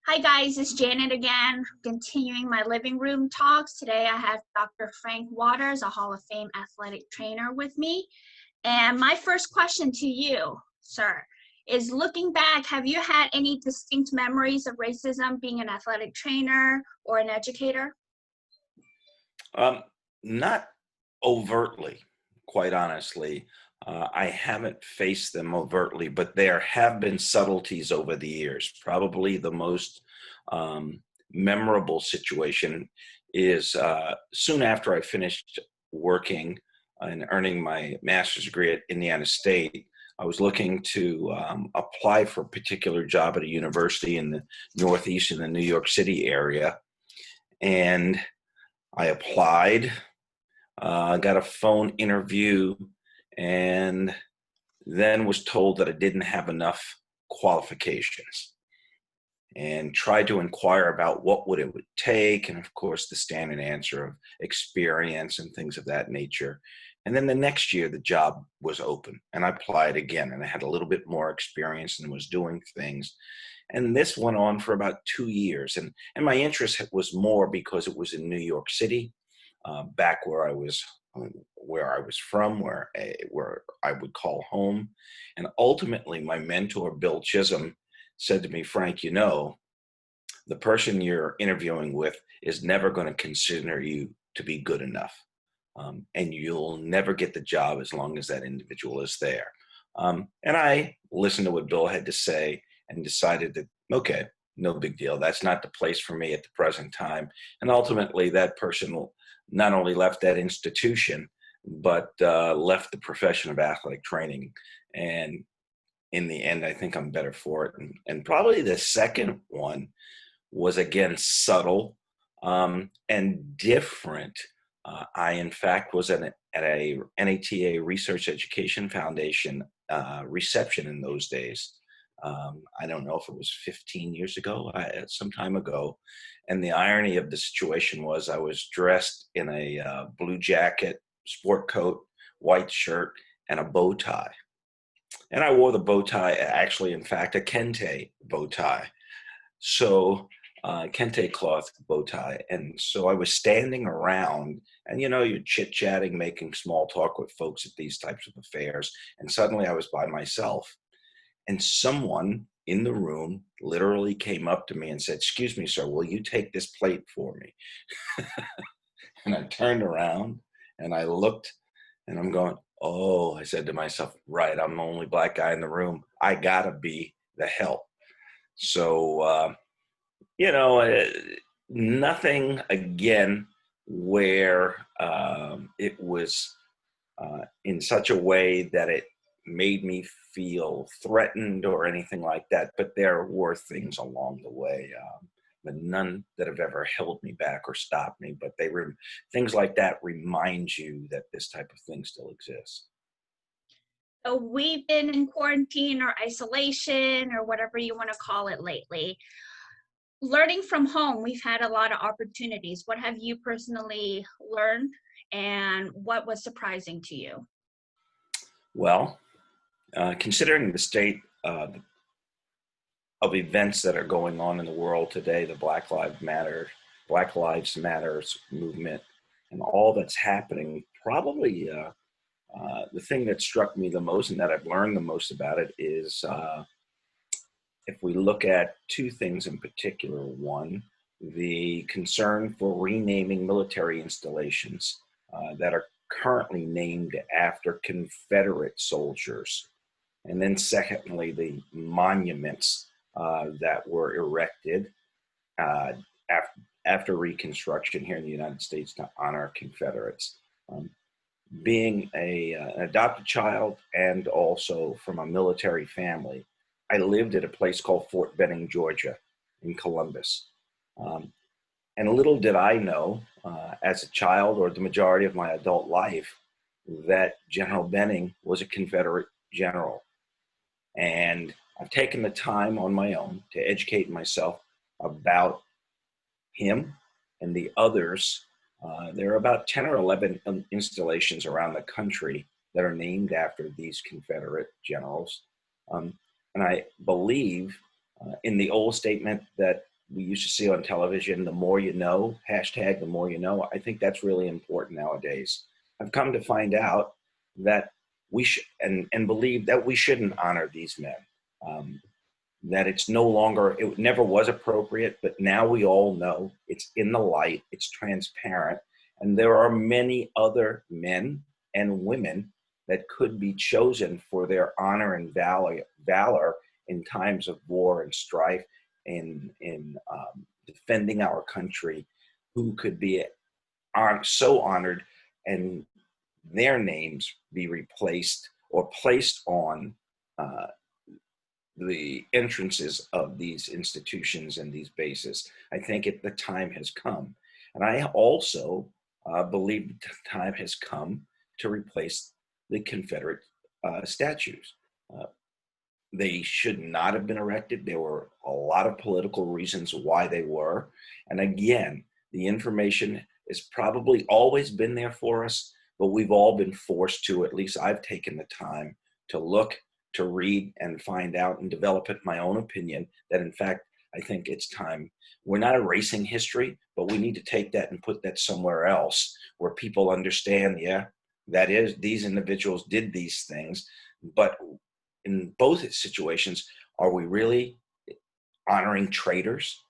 Hi guys, it's Janet again, continuing my living room talks. Today I have Dr. Frank Waters, a Hall of Fame athletic trainer with me. And my first question to you, sir, is looking back, have you had any distinct memories of racism being an athletic trainer or an educator? Not overtly, quite honestly. I haven't faced them overtly, but there have been subtleties over the years. Probably the most memorable situation is soon after I finished working and earning my master's degree at Indiana State. I was looking to apply for a particular job at a university in the Northeast in the New York City area. And I applied. I got a phone interview and then was told that I didn't have enough qualifications and tried to inquire about what would it would take, and of course the standard answer of experience and things of that nature. And then the next year the job was open and I applied again, and I had a little bit more experience and was doing things. And this went on for about 2 years, and my interest was more because it was in New York City, back where I was from, where I would call home. And ultimately, my mentor, Bill Chisholm, said to me, Frank, the person you're interviewing with is never going to consider you to be good enough. And you'll never get the job as long as that individual is there. And I listened to what Bill had to say and decided that, okay, no big deal. That's not the place for me at the present time. And ultimately, that person not only left that institution, but left the profession of athletic training. And in the end, I think I'm better for it. And probably the second one was, again, subtle and different. I, in fact, was at a NATA Research Education Foundation reception in those days. I don't know if it was 15 years ago, some time ago. And the irony of the situation was I was dressed in a blue jacket, sport coat, white shirt, and a bow tie. And I wore the bow tie, actually, in fact, a kente bow tie. Kente cloth bow tie. And so I was standing around and, you're chit-chatting, making small talk with folks at these types of affairs. And suddenly I was by myself. And someone in the room literally came up to me and said, "Excuse me, sir, will you take this plate for me?" And I turned around and I looked and I'm going, "Oh," I said to myself, "right, I'm the only black guy in the room. I gotta be the help." So, nothing again where it was in such a way that it made me feel threatened or anything like that. But there were things along the way, but none that have ever held me back or stopped me. But things like that remind you that this type of thing still exists. So we've been in quarantine or isolation or whatever you want to call it lately. Learning from home, we've had a lot of opportunities. What have you personally learned and what was surprising to you? Well, considering the state of events that are going on in the world today, the Black Lives Matters movement, and all that's happening, probably the thing that struck me the most and that I've learned the most about it is if we look at two things in particular. One, the concern for renaming military installations that are currently named after Confederate soldiers. And then secondly, the monuments that were erected after Reconstruction here in the United States to honor Confederates. Being an adopted child and also from a military family, I lived at a place called Fort Benning, Georgia, in Columbus. And little did I know as a child or the majority of my adult life that General Benning was a Confederate general. And I've taken the time on my own to educate myself about him and the others. There are about 10 or 11 installations around the country that are named after these Confederate generals. And I believe in the old statement that we used to see on television, the more you know, hashtag the more you know. I think that's really important nowadays. I've come to find out that we should, and believe that we shouldn't honor these men. That it's no longer, it never was appropriate, but now we all know it's in the light, it's transparent, and there are many other men and women that could be chosen for their honor and valor in times of war and strife, in defending our country, who could be so honored and their names be replaced or placed on the entrances of these institutions and these bases. I think the time has come. And I also believe the time has come to replace the Confederate statues. They should not have been erected. There were a lot of political reasons why they were. And again, the information has probably always been there for us, but we've all been forced to, at least I've taken the time to look, to read and find out and develop it my own opinion that in fact, I think it's time. We're not erasing history, but we need to take that and put that somewhere else where people understand, yeah, that is, these individuals did these things. But in both situations, are we really honoring traitors?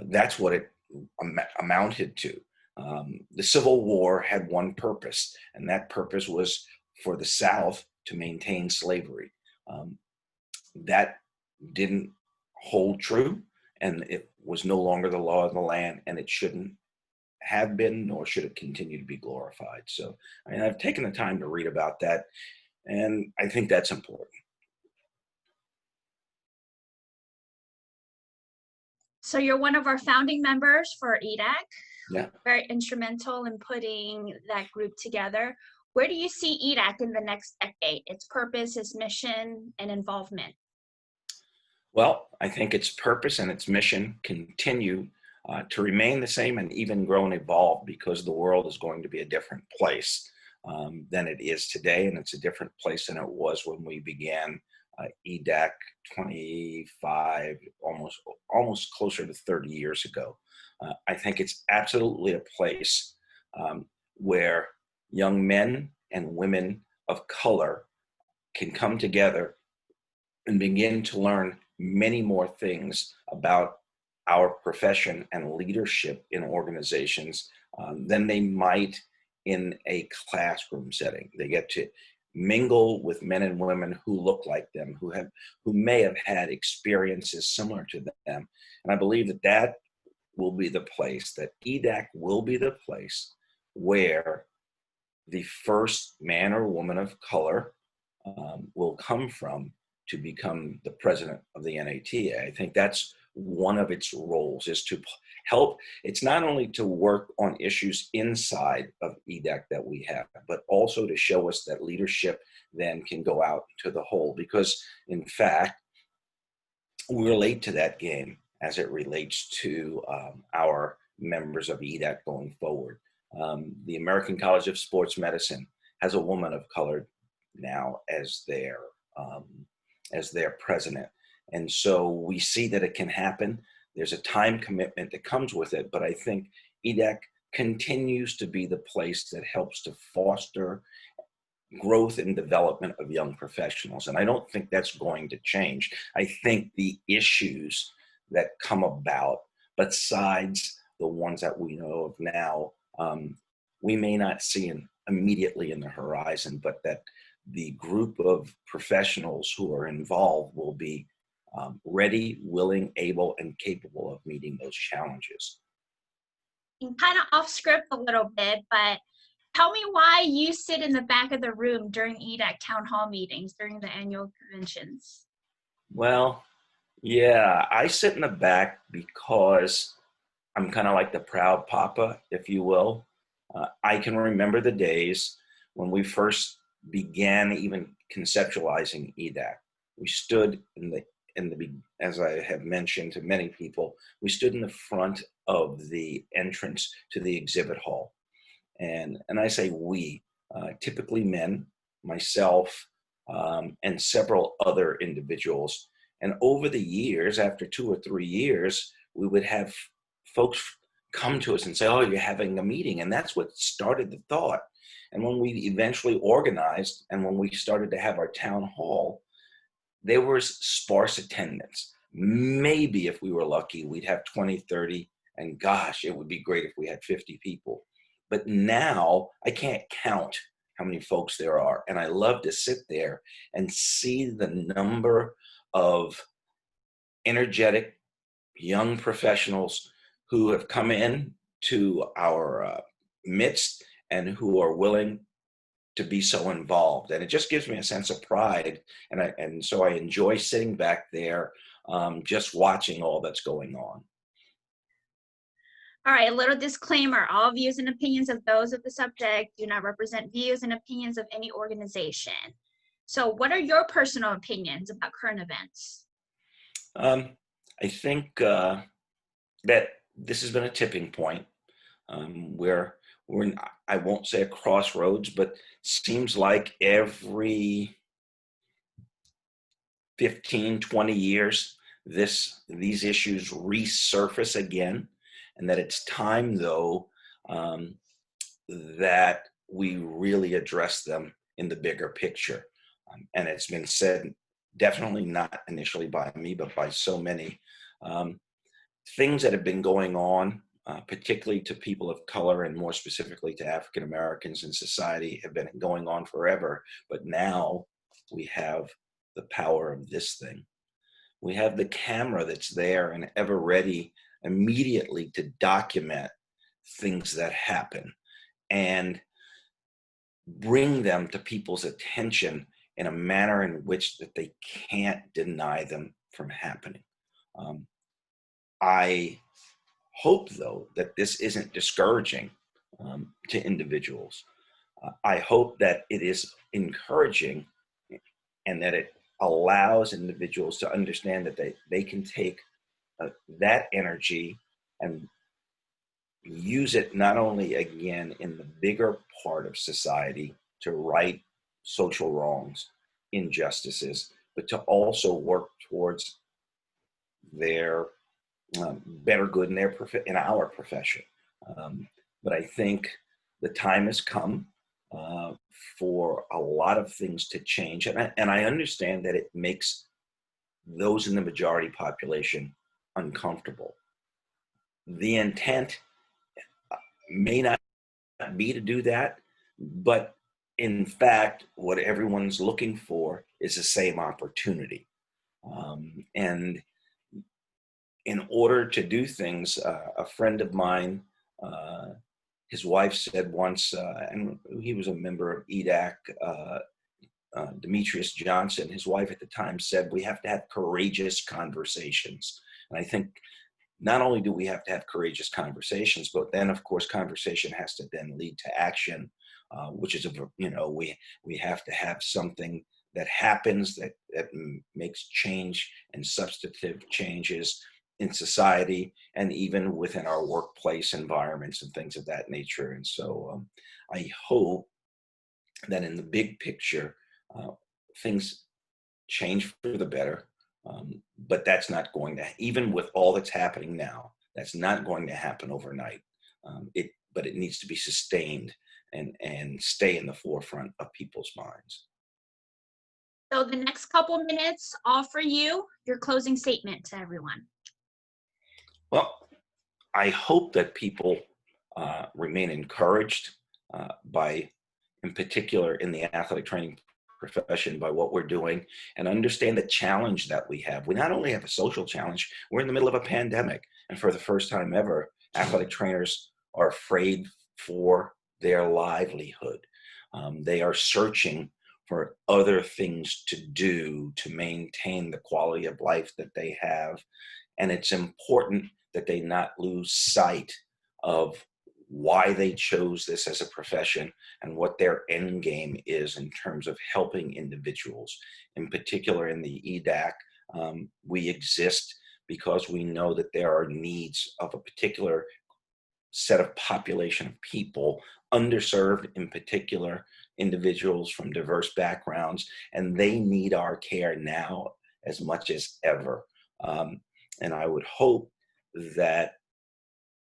That's what it amounted to. The Civil War had one purpose, and that purpose was for the South to maintain slavery. That didn't hold true, and it was no longer the law of the land, and it shouldn't have been, nor should it continue to be glorified. So, I mean, I've taken the time to read about that, and I think that's important. So you're one of our founding members for EDAC. Yeah. Very instrumental in putting that group together. Where do you see EDAC in the next decade? Its purpose, its mission, and involvement? Well, I think its purpose and its mission continue to remain the same and even grow and evolve, because the world is going to be a different place than it is today, and it's a different place than it was when we began EDAC 25, almost closer to 30 years ago. I think it's absolutely a place where young men and women of color can come together and begin to learn many more things about our profession and leadership in organizations than they might in a classroom setting. They get to mingle with men and women who look like them, who may have had experiences similar to them. And I believe that will be the place, that EDAC will be the place where the first man or woman of color will come from to become the president of the NATA. I think that's one of its roles, is to help. It's not only to work on issues inside of EDAC that we have, but also to show us that leadership then can go out to the whole, because in fact, we relate to that game as it relates to our members of EDAC going forward. The American College of Sports Medicine has a woman of color now as their president. And so we see that it can happen. There's a time commitment that comes with it, but I think EDAC continues to be the place that helps to foster growth and development of young professionals. And I don't think that's going to change. I think the issues that come about, besides the ones that we know of now, we may not see immediately in the horizon, but that the group of professionals who are involved will be ready, willing, able, and capable of meeting those challenges. Kind of off script a little bit, but tell me why you sit in the back of the room during EDAC town hall meetings, during the annual conventions. Well, yeah, I sit in the back because I'm kind of like the proud papa, if you will. I can remember the days when we first began even conceptualizing EDAC. We stood as I have mentioned to many people, we stood in the front of the entrance to the exhibit hall. And I say we, typically men, myself, and several other individuals. And over the years, after 2 or 3 years, we would have folks come to us and say, oh, you're having a meeting. And that's what started the thought. And when we eventually organized and when we started to have our town hall, there was sparse attendance. Maybe if we were lucky, we'd have 20, 30, and gosh, it would be great if we had 50 people. But now I can't count how many folks there are. And I love to sit there and see the number of energetic young professionals who have come in to our midst and who are willing to be so involved. And it just gives me a sense of pride. And so I enjoy sitting back there, just watching all that's going on. All right, a little disclaimer. All views and opinions of those of the subject do not represent views and opinions of any organization. So what are your personal opinions about current events? I think that this has been a tipping point where we're in, I won't say a crossroads, but seems like every 15, 20 years, these issues resurface again, and that it's time, though, that we really address them in the bigger picture. And it's been said, definitely not initially by me, but by so many, things that have been going on, particularly to people of color and more specifically to African Americans in society, have been going on forever. But now we have the power of this thing. We have the camera that's there and ever ready immediately to document things that happen and bring them to people's attention in a manner in which that they can't deny them from happening. I hope, though, that this isn't discouraging to individuals. I hope that it is encouraging and that it allows individuals to understand that they can take that energy and use it not only again in the bigger part of society to right social wrongs, injustices, but to also work towards their better good in in our profession. But I think the time has come for a lot of things to change, and I understand that it makes those in the majority population uncomfortable. The intent may not be to do that, but in fact, what everyone's looking for is the same opportunity. And in order to do things, a friend of mine, his wife said once, and he was a member of EDAC, Demetrius Johnson, his wife at the time said, we have to have courageous conversations. And I think not only do we have to have courageous conversations, but then of course conversation has to then lead to action, which is, we have to have something that happens that makes change and substantive changes in society and even within our workplace environments and things of that nature. And so I hope that in the big picture, things change for the better. But that's not going to, even with all that's happening now, that's not going to happen overnight. But it needs to be sustained and stay in the forefront of people's minds. So the next couple minutes, all for you, your closing statement to everyone. Well, I hope that people remain encouraged by, in particular, in the athletic training profession, by what we're doing, and understand the challenge that we have. We not only have a social challenge, we're in the middle of a pandemic. And for the first time ever, athletic trainers are afraid for their livelihood. They are searching for other things to do to maintain the quality of life that they have. And it's important that they not lose sight of why they chose this as a profession and what their end game is in terms of helping individuals. In particular, in the EDAC, we exist because we know that there are needs of a particular set of population of people, underserved in particular, individuals from diverse backgrounds, and they need our care now as much as ever. And I would hope that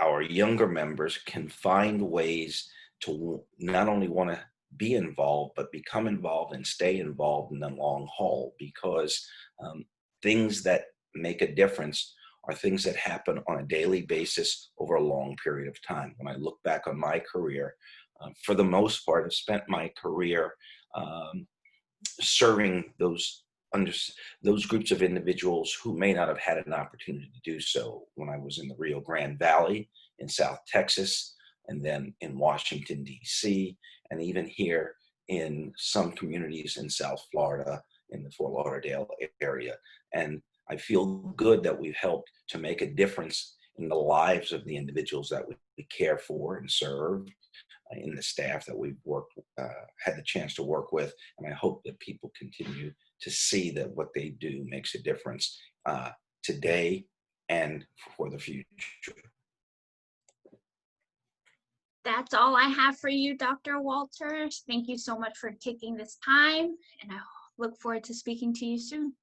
our younger members can find ways to not only want to be involved, but become involved and stay involved in the long haul, because um, things that make a difference are things that happen on a daily basis over a long period of time. When I look back on my career, for the most part, I've spent my career um, serving under those groups of individuals who may not have had an opportunity to do so. When I was in the Rio Grande Valley, in South Texas, and then in Washington, D.C., and even here in some communities in South Florida, in the Fort Lauderdale area. And I feel good that we've helped to make a difference in the lives of the individuals that we care for and serve, in the staff that we've had the chance to work with. And I hope that people continue to see that what they do makes a difference today and for the future. That's all I have for you, Dr. Walters. Thank you so much for taking this time, and I look forward to speaking to you soon.